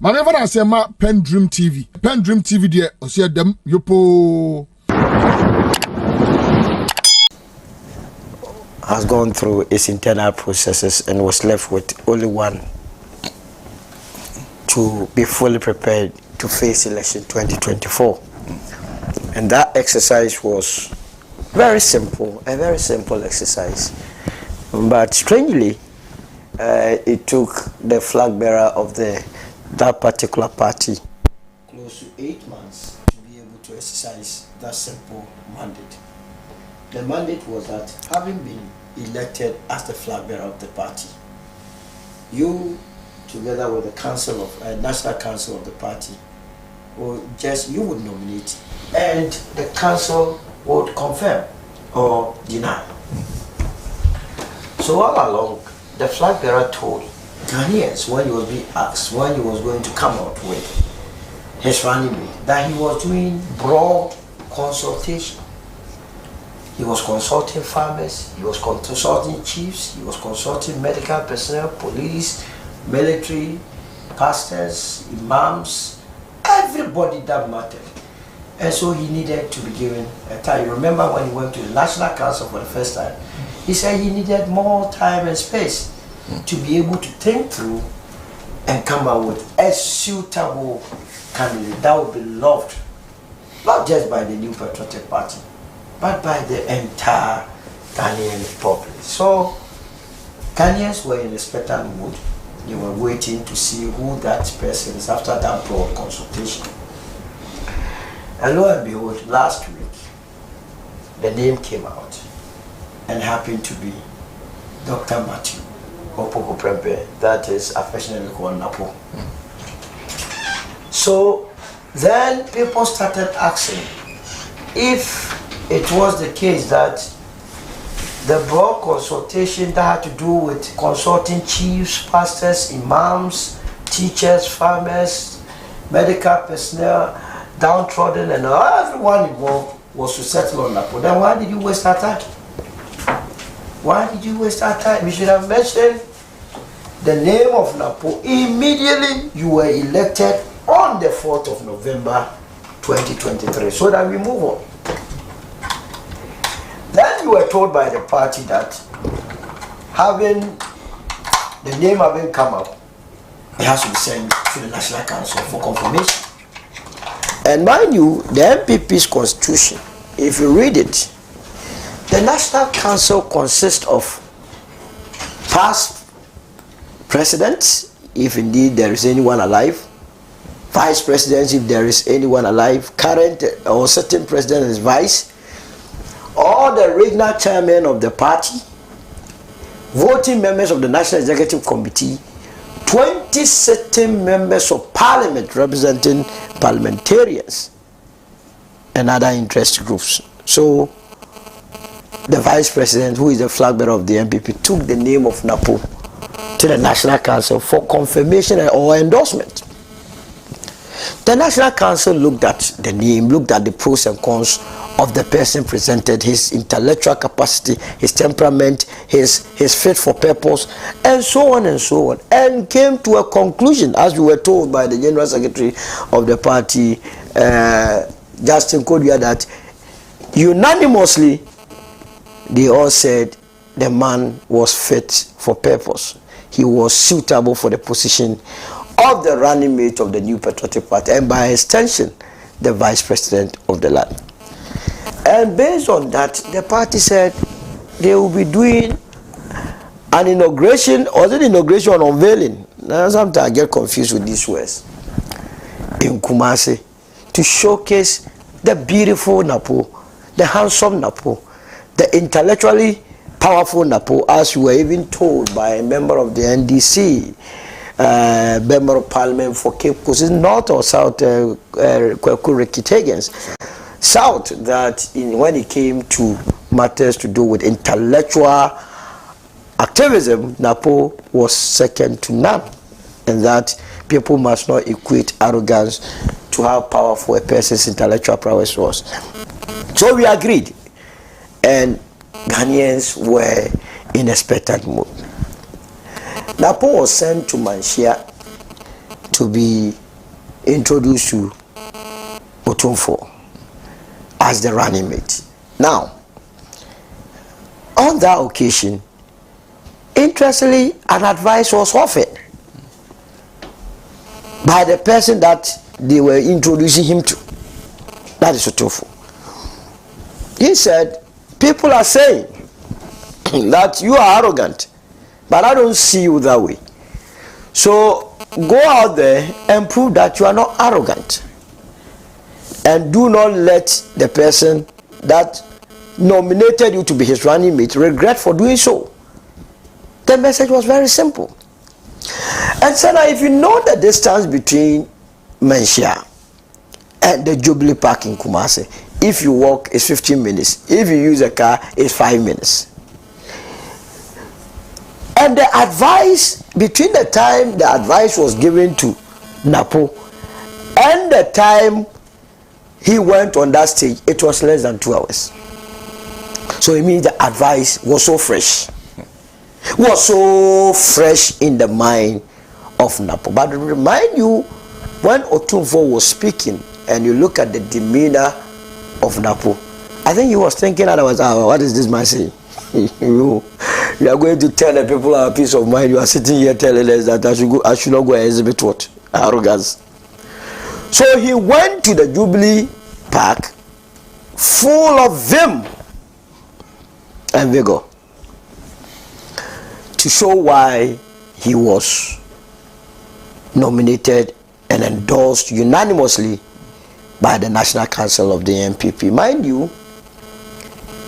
Manever I say ma PENDREAM TV. PENDREAM TV there, I see them yopo. Has gone through its internal processes and was left with only one to be fully prepared to face election 2024. And that exercise was very simple, a very simple exercise. But strangely, it took the flag bearer of that particular party close to 8 months to be able to exercise that simple mandate. The mandate was that, having been elected as the flag bearer of the party, you, together with the council of national council of the party, or just you would nominate, and the council would confirm or deny. So all along, the flag bearer told Ghanaians, when he was being asked when he was going to come out with his running mate, that he was doing broad consultation. He was consulting farmers, he was consulting chiefs, he was consulting medical personnel, police, military, pastors, imams, everybody that mattered. And so he needed to be given a time. You remember when he went to the National Council for the first time, he said he needed more time and space to be able to think through and come up with a suitable candidate that would be loved, not just by the New Patriotic Party, but by the entire Ghanaian populace. So Ghanaians were in a expectant mood. They were waiting to see who that person is after that broad consultation. And lo and behold, last week, the name came out and happened to be Dr. Matthew Opoko Prempe, that is affectionately called Napo. So then people started asking if it was the case that the broad consultation that had to do with consulting chiefs, pastors, imams, teachers, farmers, medical personnel, downtrodden, and everyone involved was to settle on Napo. Then why did you waste our time? Why did you waste our time? We should have mentioned the name of Napo immediately you were elected on the 4th of November 2023, so that we move on. Then you were told by the party that having the name having come up, it has to be sent to the National Council for confirmation. And mind you, the NPP's constitution, if you read it, the National Council consists of past presidents, if indeed there is anyone alive, vice presidents, if there is anyone alive, current or sitting president and his vice, all the regional chairmen of the party, voting members of the National Executive Committee, 20 sitting members of parliament representing parliamentarians and other interest groups. So the vice president, who is the flag bearer of the NPP, took the name of Napo to the National Council for confirmation or endorsement. The National Council looked at the name, looked at the pros and cons of the person presented, his intellectual capacity, his temperament, his fit for purpose, and so on, and came to a conclusion, as we were told by the General Secretary of the party, Justin Kodua, that unanimously they all said the man was fit for purpose. He was suitable for the position of the running mate of the New Patriotic Party, and by extension, the vice president of the land. And based on that, the party said they will be doing an inauguration, or the inauguration or unveiling. Now sometimes I get confused with these words. In Kumasi, to showcase the beautiful Napo, the handsome Napo, the intellectually powerful Napo, as we were even told by a member of the NDC, member of parliament for Cape Coast, North or South, Kweku South, that when it came to matters to do with intellectual activism, Napo was second to none, and that people must not equate arrogance to how powerful a person's intellectual prowess was. So we agreed, and Ghanaians were in expectant mood. Napo was sent to Manshia to be introduced to Otumfuo as the running mate. Now, on that occasion, interestingly, an advice was offered by the person that they were introducing him to. That is Otumfuo. He said, people are saying that you are arrogant, but I don't see you that way. So go out there and prove that you are not arrogant. And do not let the person that nominated you to be his running mate regret for doing so. The message was very simple. And so now, if you know the distance between Manhyia and the Jubilee Park in Kumasi, if you walk, it's 15 minutes. If you use a car, it's 5 minutes. And the advice, between the time the advice was given to Napo and the time he went on that stage, it was less than 2 hours. So it means the advice was so fresh. Was so fresh in the mind of Napo. But to remind you, when Otumfuo was speaking and you look at the demeanor of Napo, I think he was thinking otherwise, what is this man saying? you are going to tell the people our peace of mind. You are sitting here telling us that I should not go and exhibit what? Arrogance. So he went to the Jubilee Park full of vim and vigor to show why he was nominated and endorsed unanimously by the National Council of the NPP. Mind you,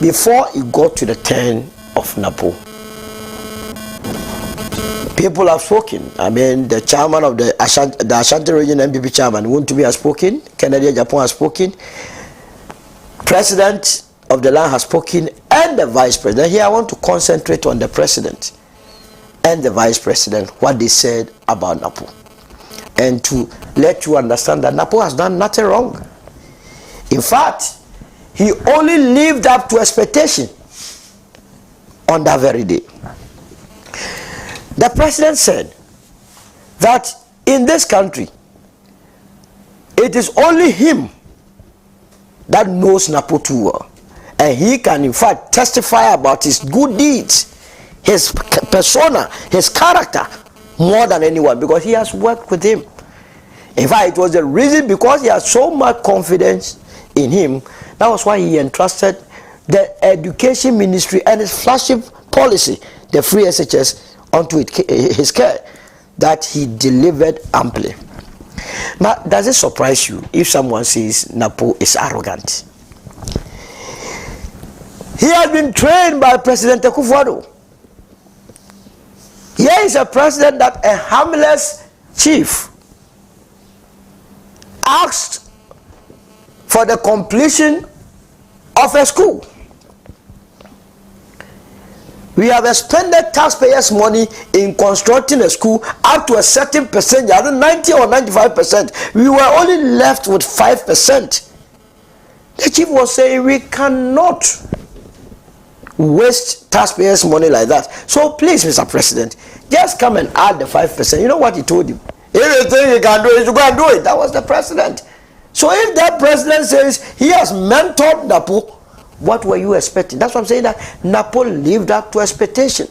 before it got to the turn of Napo, people have spoken. I mean, the chairman of the Ashanti region NPP chairman, Wontumi, has spoken. Kennedy Japan has spoken. President of the land has spoken, and the vice president. Here I want to concentrate on the president and the vice president, what they said about Napo, and to let you understand that Napo has done nothing wrong. In fact, he only lived up to expectation on that very day. The president said that in this country, it is only him that knows Napo too well, and he can in fact testify about his good deeds, his persona, his character, more than anyone, because he has worked with him. In fact, it was the reason, because he had so much confidence in him, that was why he entrusted the education ministry and his flagship policy, the free SHS, onto his care, that he delivered amply. Now, does it surprise you if someone says Napo is arrogant? He has been trained by President Akufo-Addo. Here is a president that a harmless chief asked for the completion of a school. We have expended taxpayers' money in constructing a school up to a certain percentage, either 90 or 95%. We were only left with 5%. The chief was saying we cannot waste taxpayers' money like that. So please, Mr. President, just come and add the 5%. You know what he told him? Anything you can do, you should go and do it. That was the president. So if that president says he has mentored Napo, what were you expecting? That's what I'm saying, that Napo lived up to expectation.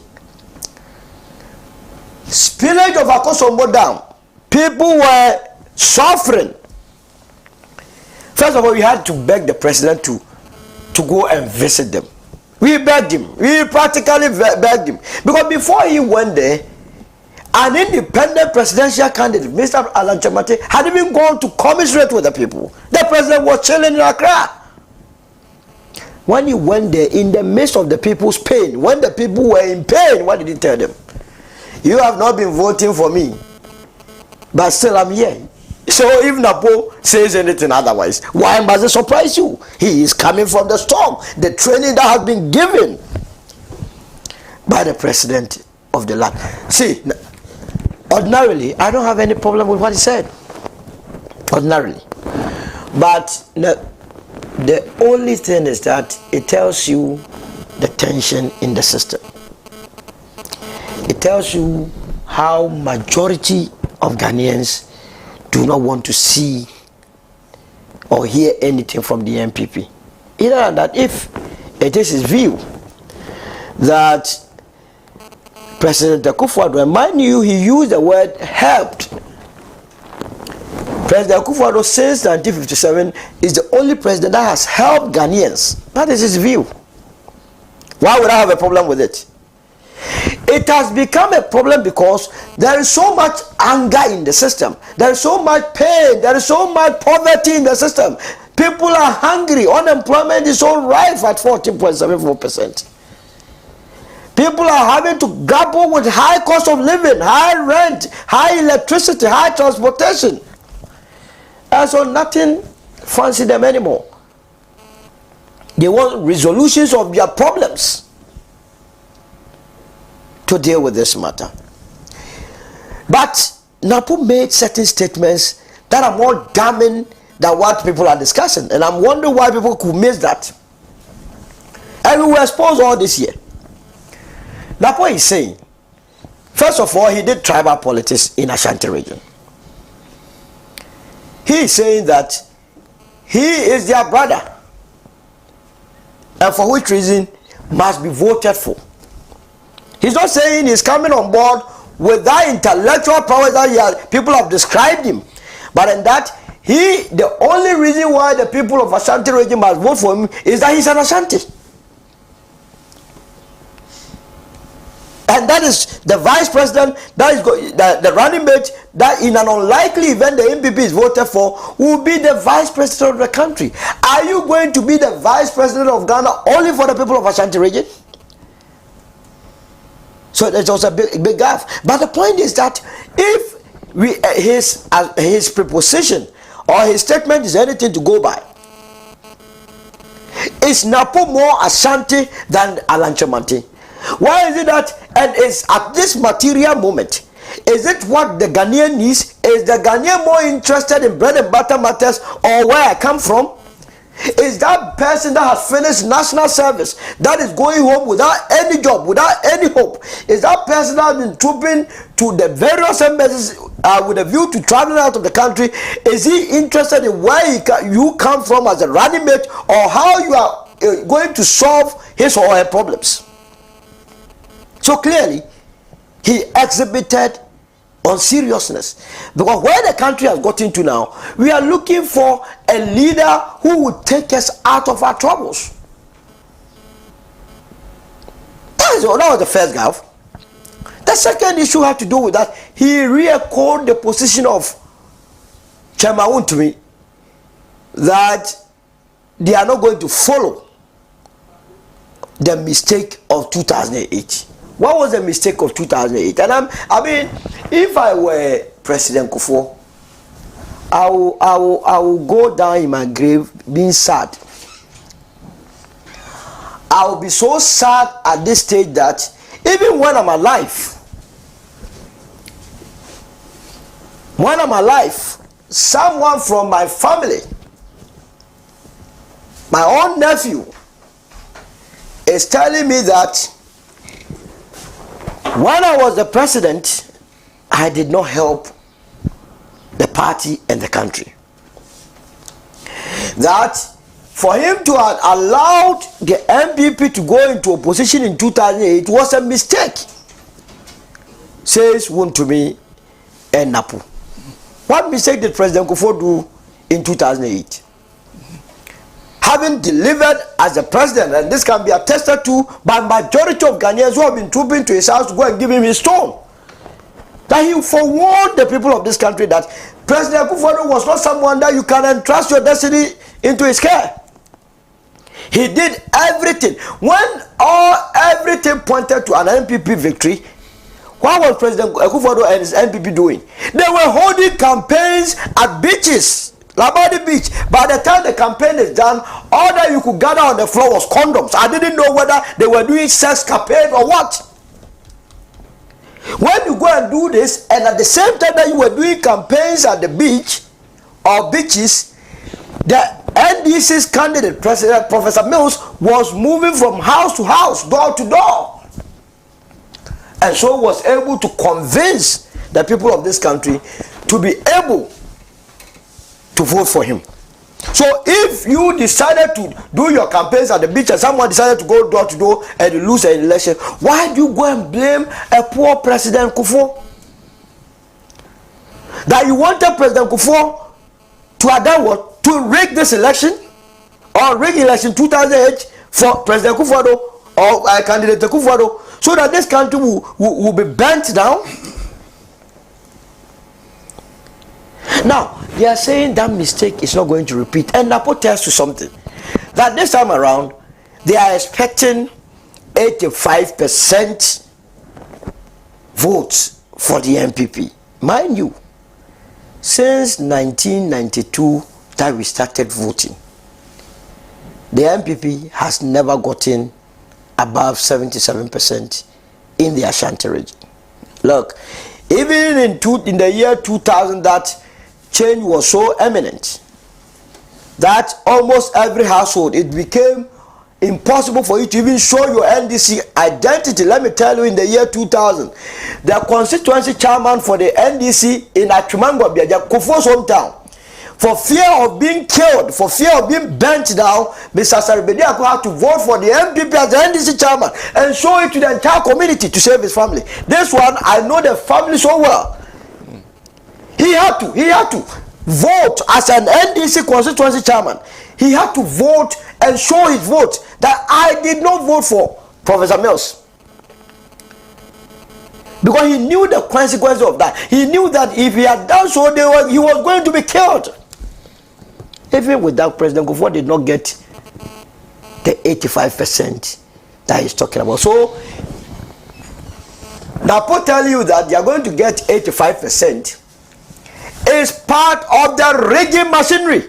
Spillage of Akosombo Dam. People were suffering. First of all, we had to beg the president to go and visit them. We begged him. We practically begged him. Because before he went there, an independent presidential candidate, Mr. Alan Kyerematen, had even gone to commiserate with the people. The president was chilling in Accra. When he went there, in the midst of the people's pain, when the people were in pain, what did he tell them? You have not been voting for me, but still I'm here. So if Napo says anything otherwise, why must it surprise you? He is coming from the storm. The training that has been given by the president of the land. See, ordinarily, I don't have any problem with what he said. Ordinarily. But the only thing is that it tells you the tension in the system. It tells you how majority of Ghanaians do not want to see or hear anything from the NPP. Either than that, if it is his view that President Akufo-Addo, and mind you, he used the word helped. President Akufo-Addo since 1957 is the only president that has helped Ghanaians. That is his view. Why would I have a problem with it? It has become a problem because there is so much anger in the system. There is so much pain. There is so much poverty in the system. People are hungry. Unemployment is so rife at 14.74%. People are having to grapple with high cost of living, high rent, high electricity, high transportation. And so nothing fancy them anymore. They want resolutions of their problems to deal with this matter. But Napo made certain statements that are more damning than what people are discussing. And I'm wondering why people could miss that. And we were exposed all this year. Napo is saying, first of all, he did tribal politics in Ashanti region. He is saying that he is their brother, and for which reason must be voted for. He's not saying he's coming on board with that intellectual power that people have described him, but in that the only reason why the people of Ashanti region must vote for him is that he's an Ashanti. And that is the vice president, that is the running mate, that in an unlikely event the NPP is voted for, will be the vice president of the country. Are you going to be the vice president of Ghana only for the people of Ashanti region? So it was a big gaffe. But the point is that if his preposition or his statement is anything to go by, is Napo more Ashanti than Alan Kyerematen? Why is it that, and it's at this material moment, is it what the Ghanaian needs? Is the Ghanaian more interested in bread and butter matters or where I come from? Is that person that has finished national service, that is going home without any job, without any hope? Is that person that has been trooping to the various embassies with a view to traveling out of the country? Is he interested in where you come from as a running mate, or how you are going to solve his or her problems? So clearly, he exhibited unseriousness, because where the country has gotten to now, we are looking for a leader who would take us out of our troubles. That was the first gaffe. The second issue had to do with that he re-echoed the position of Kyerematen to me, that they are not going to follow the mistake of 2008. What was the mistake of 2008? And I mean, if I were President Kufuor, I will go down in my grave being sad. I will be so sad at this stage that even when I'm alive, someone from my family, my own nephew, is telling me that when I was the president, I did not help the party and the country. That for him to have allowed the NPP to go into opposition in 2008 was a mistake, says Wontumi and Napo. What mistake did President Kufuor do in 2008? Having delivered as the president, and this can be attested to by majority of Ghanaians who have been trooping to his house to go and give him his stone, that he forewarned the people of this country that President Akufo-Addo was not someone that you can entrust your destiny into his care. He did everything. When everything pointed to an NPP victory, what was President Akufo-Addo and his NPP doing? They were holding campaigns at beaches, Labadi Beach. By the time the campaign is done, all that you could gather on the floor was condoms. I didn't know whether they were doing sex campaign or what. When you go and do this, and at the same time that you were doing campaigns at the beach or beaches, the NDC's candidate, President Professor Mills, was moving from house to house, door to door, and so was able to convince the people of this country to be able vote for him. So if you decided to do your campaigns at the beach and someone decided to go door to door and lose an election, why do you go and blame a poor President Kufuor? That you wanted President Kufuor to have done what? To rig this election? Or rig election 2008 for President Kufuor or candidate Kufuor, so that this country will be burnt down? Now, they are saying that mistake is not going to repeat. And Napo tells you something. That this time around, they are expecting 85% votes for the NPP. Mind you, since 1992 that we started voting, the NPP has never gotten above 77% in the Ashanti region. Look, even in the year 2000, that change was so eminent that almost every household, it became impossible for you to even show your NDC identity. Let me tell you, in the year 2000, the constituency chairman for the NDC in Atrimangwa, Kufuor's hometown, for fear of being killed, for fear of being burnt down, Mr. Saribediako had to vote for the NPP as the NDC chairman and show it to the entire community to save his family. This one, I know the family so well. He had to vote as an NDC constituency chairman. He had to vote and show his vote that I did not vote for Professor Mills. Because he knew the consequences of that. He knew that if he had done so, he was going to be killed. Even with that, President Kufuor did not get the 85% that he's talking about. So, Napo tell you that they are going to get 85% is part of the rigging machinery.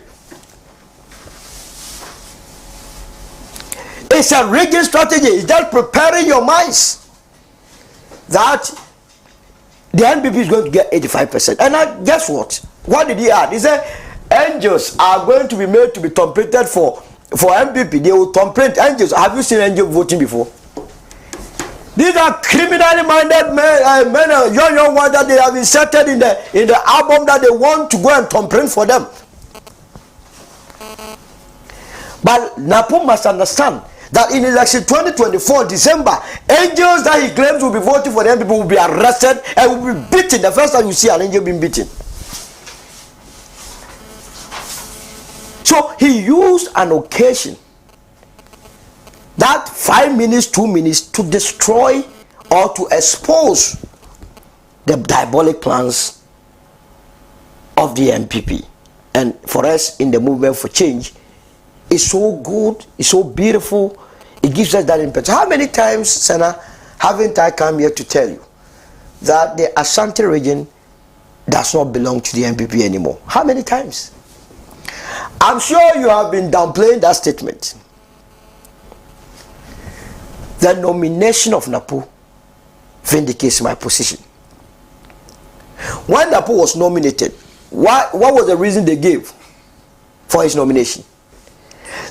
It's a rigging strategy. It's just preparing your minds that the NPP is going to get 85%. And guess what? What did he add? He said angels are going to be made to be templated for NPP. They will template angels. Have you seen angels voting before? These are criminally minded men, young ones that they have inserted in the album that they want to go and template for them. But Napo must understand that in election 2024 December, angels that he claims will be voting for the NPP will be arrested and will be beaten. The first time you see an angel being beaten. So he used an occasion, that 5 minutes, 2 minutes, to destroy or to expose the diabolic plans of the NPP. And for us in the movement for change, it's so good, it's so beautiful, it gives us that impetus. How many times, Senna, haven't I come here to tell you that the Ashanti region does not belong to the NPP anymore? How many times? I'm sure you have been downplaying that statement. The nomination of Napo vindicates my position. When Napo was nominated, what was the reason they gave for his nomination?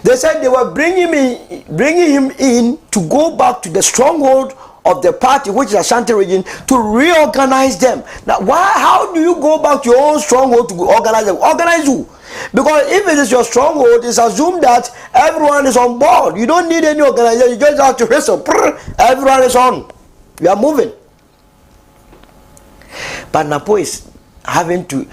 They said they were bringing him in to go back to the stronghold of the party, which is Ashanti region, to reorganize them. Now, how do you go back to your own stronghold to organize them? Organize who? Because if it is your stronghold, it's assumed that everyone is on board. You don't need any organization. You just have to whistle. Everyone is on. We are moving. But Napo is having to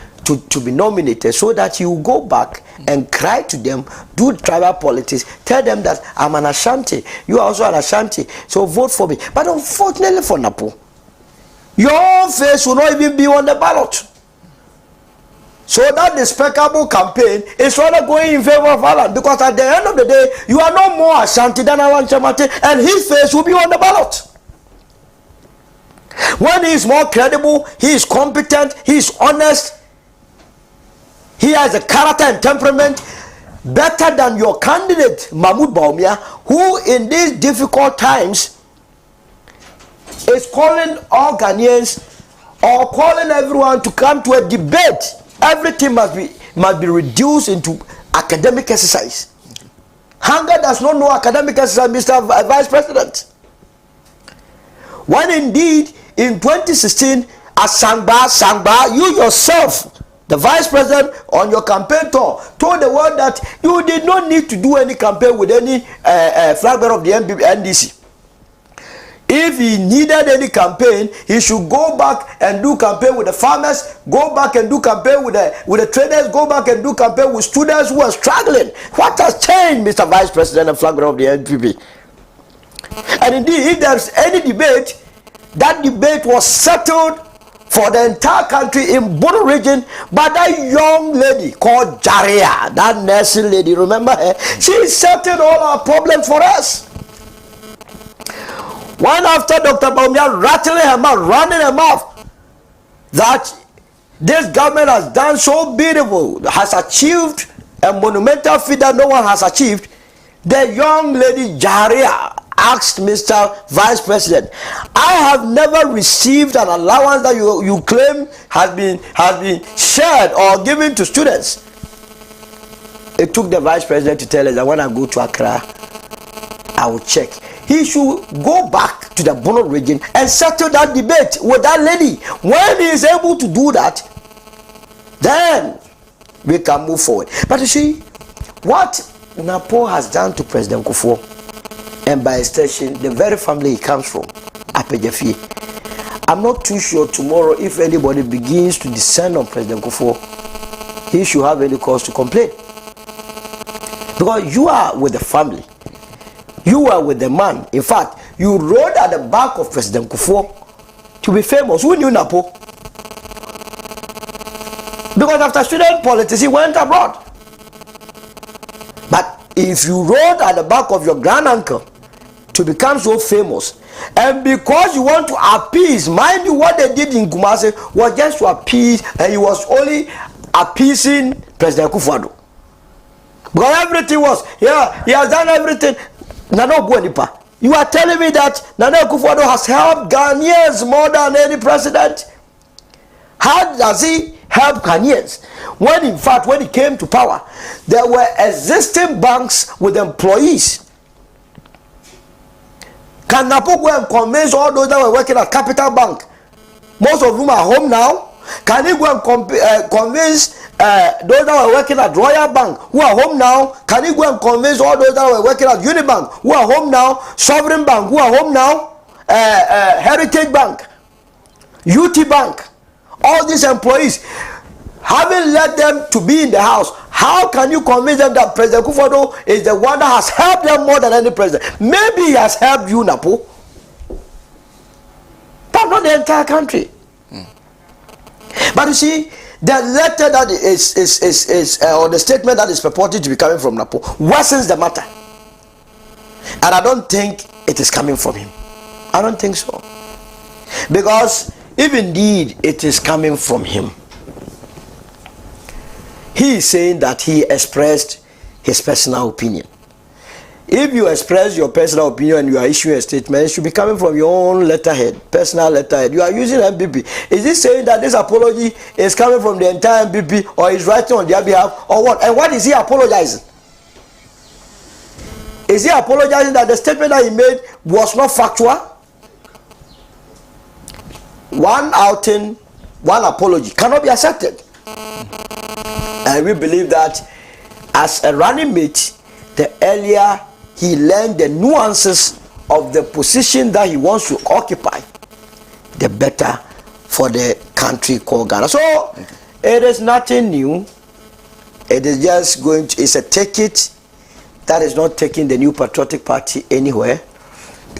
be nominated so that you go back and cry to them, do tribal politics, tell them that I'm an Ashanti, you are also an Ashanti, so vote for me. But unfortunately for Napo, your own face will not even be on the ballot. So that despicable campaign is rather going in favor of Alan, because at the end of the day, you are no more Ashanti than Alan Kyerematen, and his face will be on the ballot. When he is more credible, he is competent, he is honest, he has a character and temperament better than your candidate Mahmoud Bawumia, who in these difficult times is calling all Ghanaians or calling everyone to come to a debate. Everything must be reduced into academic exercise. Hunger does not know academic exercise, Mr. Vice President. When indeed in 2016 at Sangba, you yourself The vice president on your campaign tour told the world that you did not need to do any campaign with any flag bearer of the NDC. If he needed any campaign, he should go back and do campaign with the farmers, go back and do campaign with the traders, go back and do campaign with students who are struggling. What has changed, Mr. Vice President and flag bearer of the NPP? And indeed, if there's any debate, that debate was settled for the entire country in Bono region by that young lady called Jaria, that nursing lady. Remember her? She settled all our problems for us. One after Dr. Baumia rattling her mouth, running her mouth, that this government has done so beautiful, has achieved a monumental feat that no one has achieved. The young lady Jaria asked Mr. Vice President, I have never received an allowance that you claim has been shared or given to students. It took the Vice President to tell us that when I go to Accra, I will check. He should go back to the Bono region and settle that debate with that lady. When he is able to do that, then we can move forward. But you see, what Napo has done to President Kufuor, and by extension, the very family he comes from, Apejafi, I'm not too sure tomorrow if anybody begins to descend on President Kufuor, he should have any cause to complain. Because you are with the family. You are with the man. In fact, you rode at the back of President Kufuor to be famous. Who knew Napo? Because after student politics, he went abroad. But if you rode at the back of your granduncle to become so famous, and because you want to appease, mind you, what they did in Kumasi was just to appease, and he was only appeasing President Kufuor. Because everything was, yeah, he has done everything. You are telling me that Nana Akufo-Addo has helped Ghanaians more than any president? How does he help Ghanaians? When in fact, when he came to power, there were existing banks with employees. Can Napo go and convince all those that were working at Capital Bank, most of whom are home now? Can he go and convince those that were working at Royal Bank, who are home now? Can he go and convince all those that were working at Unibank, who are home now? Sovereign Bank, who are home now? Heritage Bank, UT Bank, all these employees, having let them to be in the house, how can you convince them that President Akufo-Addo is the one that has helped them more than any president? Maybe he has helped you, Napo, but not the entire country. But you see, the letter that is or the statement that is purported to be coming from Napo worsens the matter. And I don't think it is coming from him. I don't think so. Because if indeed it is coming from him, he is saying that he expressed his personal opinion. If you express your personal opinion and you are issuing a statement, it should be coming from your own letterhead, personal letterhead. You are using NPP. Is he saying that this apology is coming from the entire NPP, or is writing on their behalf, or what? And what is he apologizing? Is he apologizing that the statement that he made was not factual? One outing, one apology cannot be accepted. And we believe that as a running mate, the earlier he learned the nuances of the position that he wants to occupy, the better for the country called Ghana. So it is nothing new. It is just going to, it's a take it that is not taking the New Patriotic Party anywhere.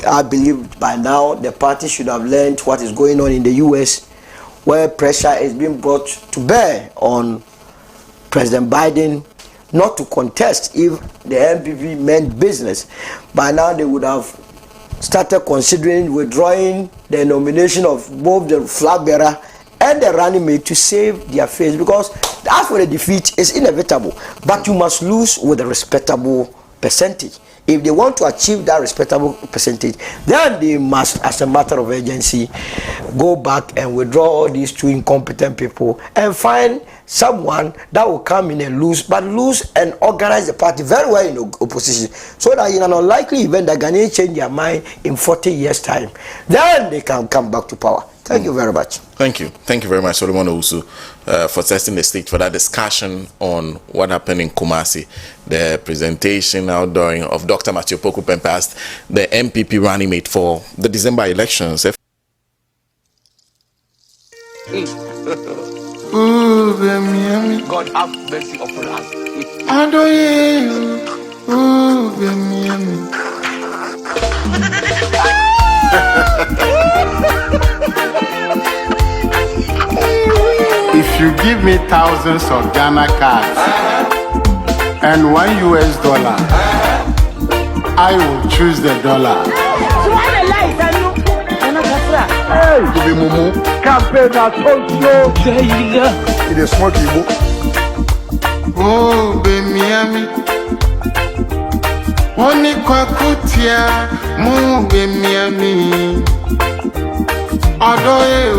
I believe by now the party should have learned what is going on in the US, where pressure is being brought to bear on President Biden not to contest if the NPP meant business. By now they would have started considering withdrawing the nomination of both the flag bearer and the running mate to save their face, because as for the defeat is inevitable, but you must lose with a respectable percentage. If they want to achieve that respectable percentage, then they must, as a matter of urgency, go back and withdraw all these two incompetent people and find someone that will come in and lose and organize the party very well in opposition, so that in an unlikely event that Ghanaians change their mind in 40 years' time, then they can come back to power. Thank you very much. Thank you very much, Solomon Owusu. for setting the stage for that discussion on what happened in Kumasi, the presentation outdooring of Dr. Matthew Poku Pempast, the NPP running mate for the December elections. God have mercy upon us. If you give me thousands of Ghana cards and $1 US, I will choose the dollar. Hey, Mumu, campaign at Tokyo. It is smoky book. Oh, Bemiami. Oni kwa kutia, mu Bemiami. Odoye,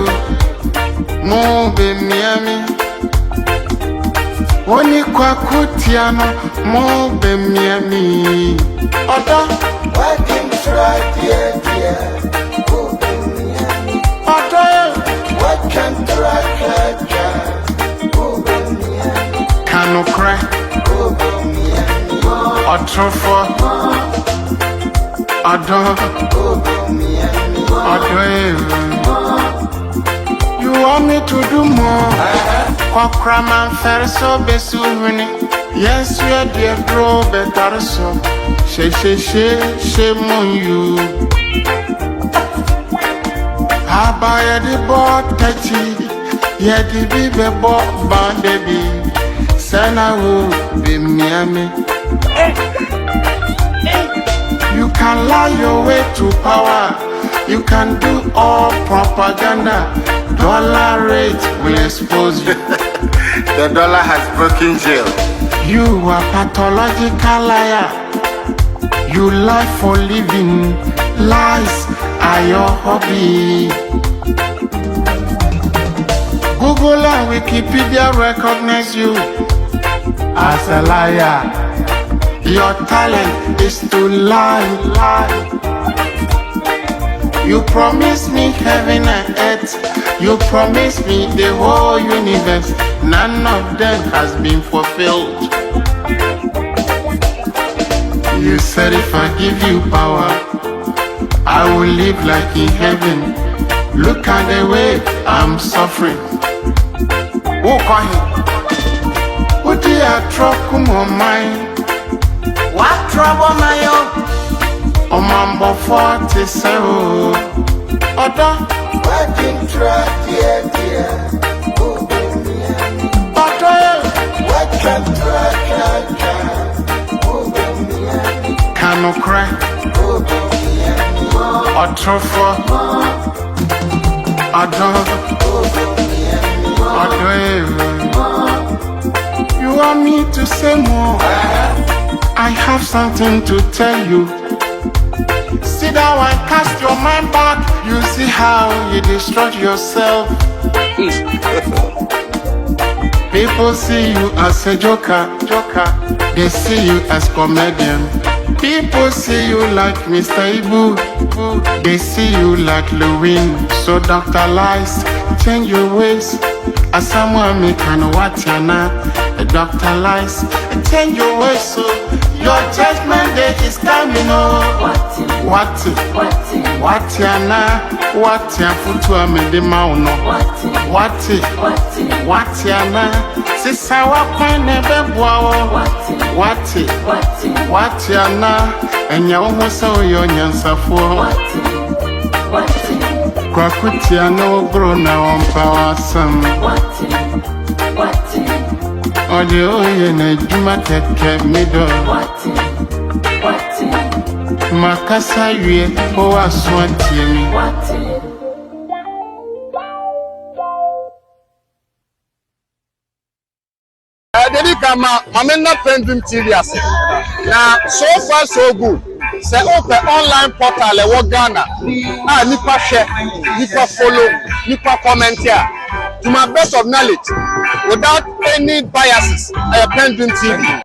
mu Bemiami. Oni kwa kutia, mu Bemiami. Odo, Working try, dear, dear. odoye. Working try, dear. Kanu kre. Otrofo. Odo. Odoye. You want me to do more? Kwakra man ferso besu huni. Yes, we are dear bro, better so. Shame on you. Abaya the board touchy. Yeah, the baby board band baby. Sana who be Miami. You can lie your way to power. You can do all propaganda. Dollar rate will expose you. The dollar has broken jail. You are pathological liar. You lie for living. Lies are your hobby. Google and Wikipedia recognize you as a liar. Your talent is to lie. You promised me heaven and earth. You promised me the whole universe. None of them has been fulfilled. You said if I give you power, I will live like in heaven. Look at the way I'm suffering. Who call him? What do you trouble on mine? What trouble my own? Oh, mambo 47. Odo. Working try, dear, dear. Odo. Working try, dear. Kanu kre. Otrofo. Odo. Odo. You want me to say more? I have something to tell you. Sit down and cast your mind back. You see how you destroyed yourself. People see you as a joker. They see you as comedian. People see you like Mr. Ibu. They see you like Lewin. So Dr. Lies, change your ways. As someone make an watiana. Dr. Lies, change your ways. So your judgment day is coming. Watiana. Watia futu amede mauno. Watiana. Sisa wakwane bebuao. Watiana. Enya umosa uyo nyansafuo. Kwa kutiana ogro na wampa wasam. Ode oye na juma keke mido. Makasa yue owa swatiemi. Dedi kama mamena PENDREAM TV ase. Na so far so good. Say open online portal e wo Ghana. Ah nipa share, nipa follow, nipa comment here. To my best of knowledge, without any biases, PENDREAM TV.